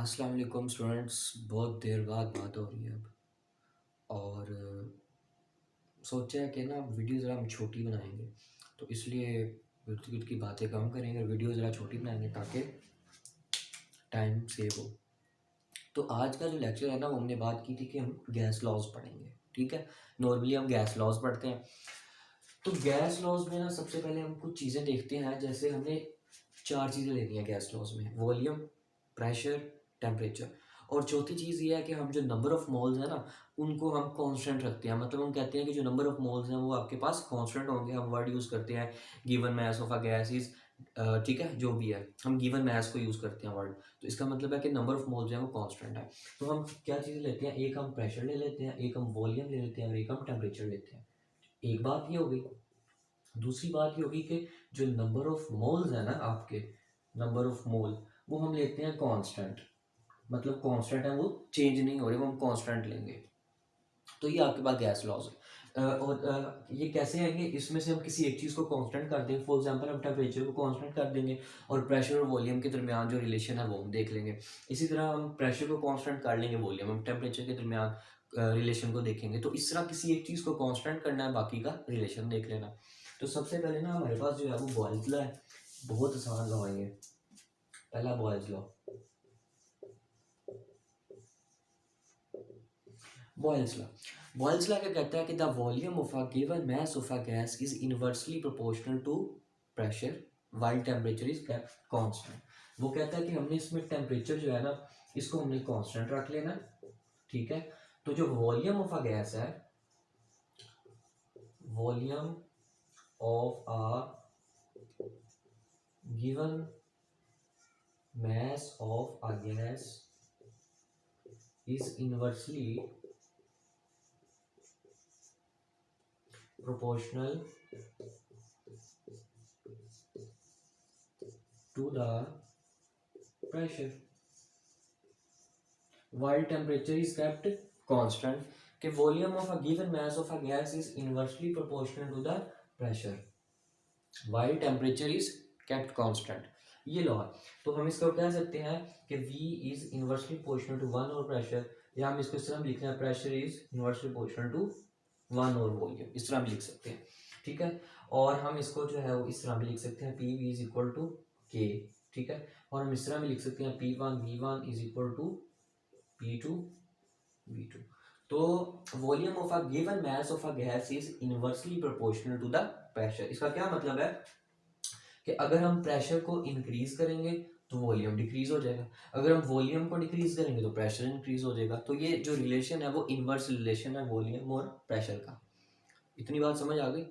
अस्सलाम वालेकुम स्टूडेंट्स। बहुत देर बाद बात हो रही है अब। और सोचा है कि ना वीडियो ज़रा हम छोटी बनाएंगे, तो इसलिए इर्द गिर्द की बातें कम करेंगे, वीडियो ज़रा छोटी बनाएंगे ताकि टाइम सेव हो। तो आज का जो लेक्चर है ना, वो हमने बात की थी कि हम गैस लॉज पढ़ेंगे। ठीक है, नॉर्मली हम गैस लॉज पढ़ते हैं। तो गैस लॉज में ना सबसे पहले हम कुछ चीज़ें देखते हैं। जैसे हमने चार चीज़ें लेनी है गैस लॉज में: वॉल्यूम, प्रेशर, टेम्परेचर। और चौथी चीज़ ये है कि हम जो नंबर ऑफ मोल्स है ना, उनको हम कांस्टेंट रखते हैं। मतलब हम कहते हैं कि जो नंबर ऑफ मोल्स हैं वो आपके पास कांस्टेंट होंगे। हम वर्ड यूज़ करते हैं given mass of a gas is, ठीक है, जो भी है हम गिवन मैस को यूज़ करते हैं वर्ड। तो इसका मतलब है कि नंबर ऑफ मोल्स हैं वो कांस्टेंट है। तो हम क्या चीज़ें लेते हैं, एक हम प्रेशर ले लेते हैं, एक हम वॉल्यूम ले लेते हैं और एक हम टेम्परेचर लेते हैं। एक बात ये हो गई। दूसरी बात ये होगी कि जो नंबर ऑफ मोल्स है ना आपके, नंबर ऑफ मोल, वो हम लेते हैं कांस्टेंट। मतलब कांस्टेंट है, वो चेंज नहीं हो रहे, वो हम कांस्टेंट लेंगे। तो ये आपके पास गैस लॉज है। ये कैसे आएंगे, इसमें से हम किसी एक चीज़ को कांस्टेंट कर देंगे। फॉर एग्जांपल हम टेम्परेचर को कांस्टेंट कर देंगे और प्रेशर और वॉल्यूम के दरमियान जो रिलेशन है वो हम देख लेंगे। इसी तरह हम प्रेशर को कांस्टेंट कर लेंगे, वॉल्यूम हम टेम्परेचर के दरमियान रिलेशन को देखेंगे। तो इस तरह किसी एक चीज़ को कांस्टेंट करना है, बाकी का रिलेशन देख लेना। तो सबसे पहले ना हमारे पास जो है वो बॉयल्स लॉ है। बहुत आसान लॉ है ये। पहला Boyle's law, Boyle's law. Boyle's law क्या कहता है कि the volume of a given mass of a gas is inversely proportional to pressure while temperature is kept constant. वो कहता है कि हमने इसमें टेम्परेचर जो है ना, इसको हमने कांस्टेंट रख लेना। ठीक है, तो जो वॉल्यूम ऑफ अ गैस है, volume of a given mass of a gas is inversely proportional to the pressure while temperature is kept constant. कि volume of a given mass of a gas is inversely proportional to the pressure while temperature is kept constant. ये law है। तो हम इसको कह सकते हैं कि V is inversely proportional to 1 over pressure, या हम इसको इस तरह लिखते हैं pressure is inversely proportional to 1 over volume, इस तरह भी लिख सकते हैं। ठीक है, और हम इसको जो है वो इस तरह भी लिख सकते हैं PV is equal to K। ठीक है, और हम इस तरह भी लिख सकते हैं P1 V1 is equal to P2 V2। तो volume of a given mass of a gas is inversely proportional to the pressure. इसका क्या मतलब है कि अगर हम प्रेशर को इंक्रीज करेंगे तो वॉल्यूम डिक्रीज हो जाएगा, अगर हम वॉल्यूम को डिक्रीज करेंगे तो प्रेशर इंक्रीज हो जाएगा। तो ये जो रिलेशन है वो इनवर्स रिलेशन है वॉल्यूम और प्रेशर का। इतनी बात समझ आ गई?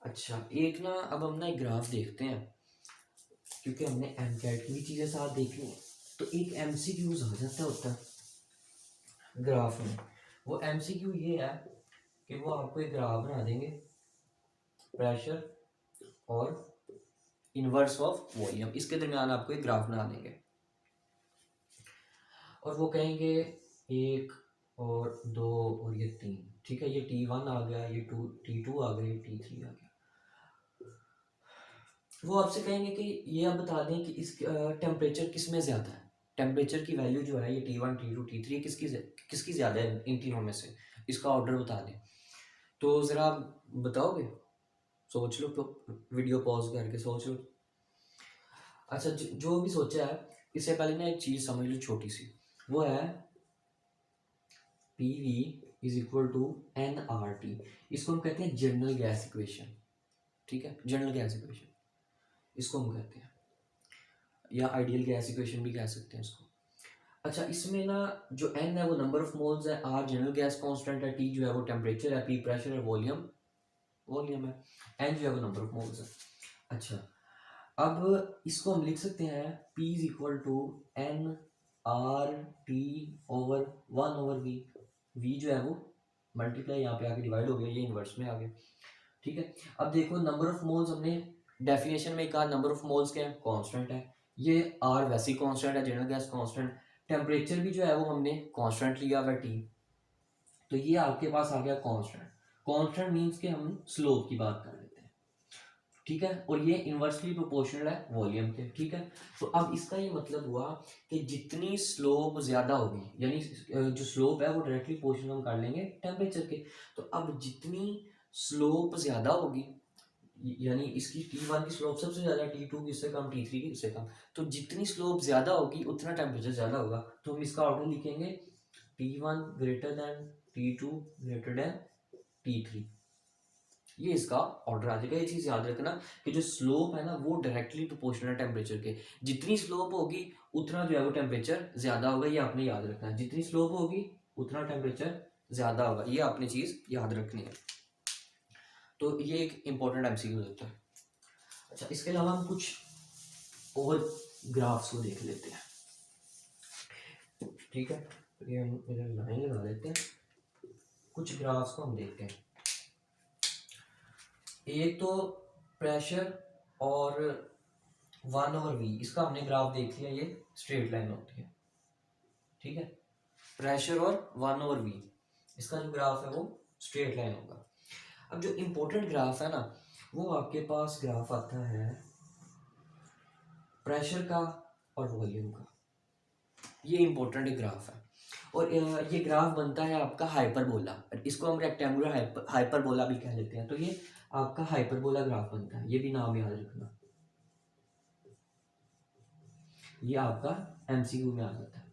अच्छा, एक ना अब हम ना एक ग्राफ देखते हैं, क्योंकि हमने एमकेट की भी चीज़ें साथ देखनी है। तो एक एमसीक्यूज आ जाता होता है ग्राफ में। वो एमसीक्यू ये है कि वो आपको एक ग्राफ बना देंगे, प्रेशर और इनवर्स ऑफ वॉल्यूम, इसके दरमियान आपको एक ग्राफ बना देंगे और वो कहेंगे 1 और 2 और ये 3। ठीक है, ये T1 आ गया, ये T2 आ गया, ये T3 आ गया। वो आपसे कहेंगे कि ये आप बता दें कि इस टेम्परेचर किस में ज़्यादा है। टेम्परेचर की वैल्यू जो है ये T1 T2 T3 किसकी ज़्यादा है इन तीनों में से, इसका ऑर्डर बता दें। तो ज़रा आप बताओगे? सोच लो, तो वीडियो पॉज करके सोच लो। अच्छा, जो भी सोचा है, इससे पहले ना एक चीज़ समझ लो छोटी सी, वो है PV is equal to nRT। इसको हम कहते हैं जनरल गैस इक्वेशन। ठीक है, जनरल गैस इक्वेशन इसको हम कहते हैं, या आइडियल गैस इक्वेशन भी कह सकते हैं इसको। अच्छा, इसमें ना जो n है वो नंबर ऑफ मोल्स है, R जनरल गैस कांस्टेंट है, T जो है वो टेम्परेचर है, P प्रेशर है, वॉल्यूम वॉल्यूम है, n जो है वो नंबर ऑफ मोल्स है। अच्छा, अब इसको हम लिख सकते हैं P is equal to n R T over 1/v। v जो है वो मल्टीप्लाई यहाँ पे आके डिवाइड हो गया, ये इन्वर्स में आ गया। ठीक है, अब देखो नंबर ऑफ मोल्स हमने डेफिनेशन में कहा, नंबर ऑफ मोल्स क्या है, कांस्टेंट है। ये R वैसे ही कांस्टेंट है, जनरल गैस कांस्टेंट। टेम्परेचर भी जो है वो हमने कांस्टेंट लिया हुआ T। तो ये आपके पास आ गया कांस्टेंट। कांस्टेंट मींस कि हम स्लोप की बात कर लेते हैं। ठीक है, और ये इन्वर्सली प्रोपोर्शनल है वॉल्यूम के, ठीक है। तो अब इसका ये मतलब हुआ कि जितनी स्लोप ज़्यादा होगी, यानी जो स्लोप है वो डायरेक्टली प्रोपोर्शनल हम कर लेंगे टेम्परेचर के। तो अब जितनी स्लोप ज़्यादा होगी, यानी इसकी T1 की स्लोप सबसे ज़्यादा, T2 की इससे कम, T3 की इससे कम, तो जितनी स्लोप ज़्यादा होगी उतना टेम्परेचर ज़्यादा होगा। तो हम इसका ऑर्डर लिखेंगे T1 greater than T2 greater than T3, ये इसका ऑर्डर आ जाएगा। ये चीज़ याद रखना कि जो स्लोप है ना वो डायरेक्टली प्रोपोर्शनल है टेम्परेचर के। जितनी स्लोप होगी उतना जो है वो टेम्परेचर ज़्यादा होगा, ये आपने याद रखना है। जितनी स्लोप होगी उतना टेम्परेचर ज़्यादा होगा, ये आपने चीज़ याद रखनी है। तो ये एक इम्पोर्टेंट एमसीक्यू होता है। अच्छा, इसके अलावा हम कुछ और ग्राफ्स को देख लेते हैं, ठीक है। तो ये हम इधर लाइन लगा लेते हैं, कुछ ग्राफ्स को हम देखते हैं। एक तो प्रेशर और 1/v, इसका हमने ग्राफ देख लिया, ये स्ट्रेट लाइन होती है, ठीक है। प्रेशर और 1/v, इसका जो ग्राफ है वो स्ट्रेट लाइन होगा। अब जो इम्पोर्टेंट ग्राफ है ना, वो आपके पास ग्राफ आता है प्रेशर का और वॉल्यूम का, ये इम्पोर्टेंट ग्राफ है। और ये ग्राफ बनता है आपका हाइपरबोला, इसको हम रेक्टेंगुलर हाइपरबोला भी कह लेते हैं। तो ये आपका हाइपरबोला ग्राफ बनता है, ये भी नाम याद रखना, ये आपका एमसीक्यू में आ जाता है।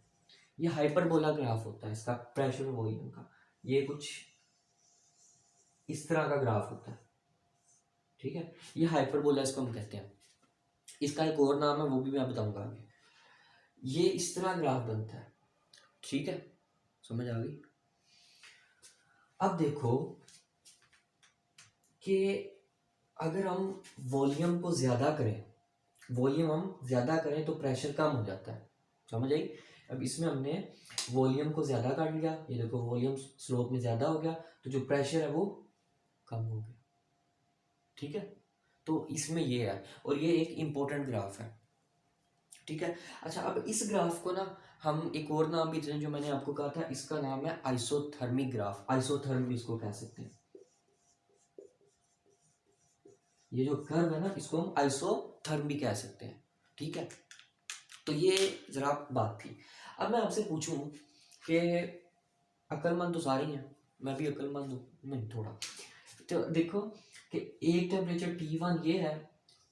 ये हाइपरबोला ग्राफ होता है इसका, प्रेशर और वॉल्यूम का। ये कुछ इस तरह का ग्राफ होता है, ठीक है। ये हाइपरबोला इसको हम कहते हैं। इसका एक और नाम है, वो भी मैं बताऊंगा आगे। ये इस तरह ग्राफ बनता है, ठीक है, समझ आ गई। अब देखो कि अगर हम वॉल्यूम को ज़्यादा करें, वॉल्यूम हम ज़्यादा करें तो प्रेशर कम हो जाता है, समझ आई। अब इसमें हमने वॉल्यूम को ज़्यादा कर लिया, ये देखो वॉल्यूम स्लोप में ज़्यादा हो गया, तो जो प्रेशर है वो कम हो गया, ठीक है। तो इसमें ये है, और ये एक इम्पोर्टेंट ग्राफ है, ठीक है। अच्छा, अब इस ग्राफ को ना हम एक और नाम भी दें, जो मैंने आपको कहा था, इसका नाम है आइसोथर्मिक ग्राफ, आइसोथर्म भी इसको कह सकते हैं। ये जो कर्व है ना, इसको हम आइसोथर्म भी कह सकते हैं, ठीक है। तो ये जरा बात थी। अब मैं आपसे पूछूं कि अक्लमंद तो सारे ही हैं, मैं भी अक्लमंद हूँ, नहीं थोड़ा। तो देखो कि एक टेम्परेचर T1 ये है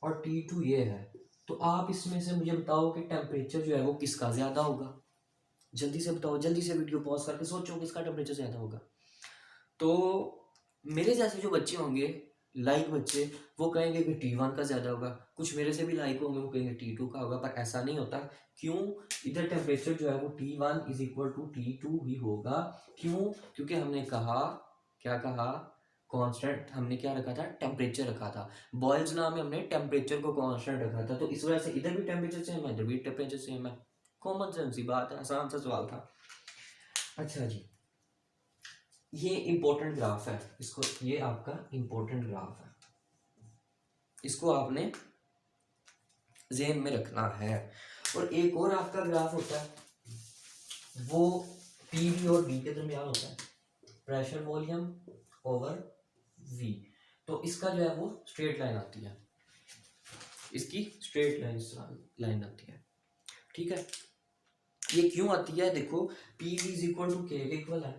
और T2 ये है, तो आप इसमें से मुझे बताओ कि टेम्परेचर जो है वो किसका ज़्यादा होगा। जल्दी से बताओ, जल्दी से वीडियो पॉज करके सोचो किसका टेम्परेचर ज़्यादा होगा। तो मेरे जैसे जो बच्चे होंगे, लाइक बच्चे, वो कहेंगे कि T1 का ज़्यादा होगा। कुछ मेरे से भी लाइक होंगे, वो कहेंगे T2 का होगा, पर ऐसा नहीं होता। क्यों? इधर टेम्परेचर जो है वो T1 is equal to T2 ही होगा। क्यों? क्योंकि हमने कहा, क्या कहा, कांस्टेंट हमने क्या रखा था, टेम्परेचर रखा था। बॉयल्स लॉ में हमने टेम्परेचर को कांस्टेंट रखा था, तो इस वजह से इधर भी टेम्परेचर सेम है, इधर भी टेम्परेचर सेम है। कॉमन सेंस सी बात है, आसान सा सवाल था। अच्छा जी, ये इंपॉर्टेंट ग्राफ है, इसको, ये आपका इंपॉर्टेंट ग्राफ है, इसको आपने ज़हन में रखना है। और एक और आपका ग्राफ होता है, वो पी और वी के दरमियान होता है, प्रेशर वॉल्यूम ओवर वी। तो इसका जो है वो स्ट्रेट लाइन आती है, इसकी स्ट्रेट लाइन आती है, ठीक है। ये क्यों आती है? देखो, P V is equal to K equal है,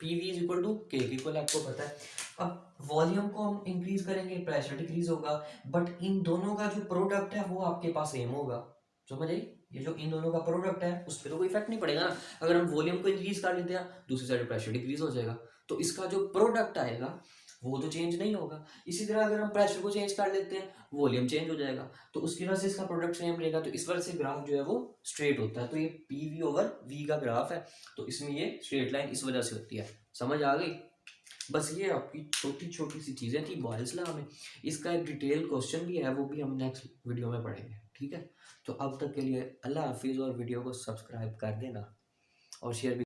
P V is equal to K equal, आपको पता है। अब वॉल्यूम को हम इंक्रीज करेंगे, प्रेशर डिक्रीज होगा, बट इन दोनों का जो प्रोडक्ट है वो आपके पास सेम होगा, समझ आई। ये जो इन दोनों का प्रोडक्ट है उस पर तो कोई इफेक्ट नहीं पड़ेगा ना। अगर हम वॉल्यूम को इंक्रीज कर लेते हैं, दूसरी साइड प्रेशर डिक्रीज हो जाएगा, तो इसका जो प्रोडक्ट आएगा वो तो चेंज नहीं होगा। इसी तरह अगर हम प्रेशर को चेंज कर लेते हैं, वॉल्यूम चेंज हो जाएगा, तो उसकी वजह से इसका प्रोडक्ट सेम रहेगा। तो इस वजह से ग्राफ जो है वो स्ट्रेट होता है। तो ये पी वी ओवर वी का ग्राफ है, तो इसमें ये स्ट्रेट लाइन इस वजह से होती है, समझ आ गई। बस ये आपकी छोटी छोटी सी चीज़ें थी बॉयल्स लॉ में। इसका एक डिटेल क्वेश्चन भी है, वो भी हम नेक्स्ट वीडियो में पढ़ेंगे, ठीक है। तो अब तक के लिए अल्लाह हाफिज़, और वीडियो को सब्सक्राइब कर देना और शेयर भी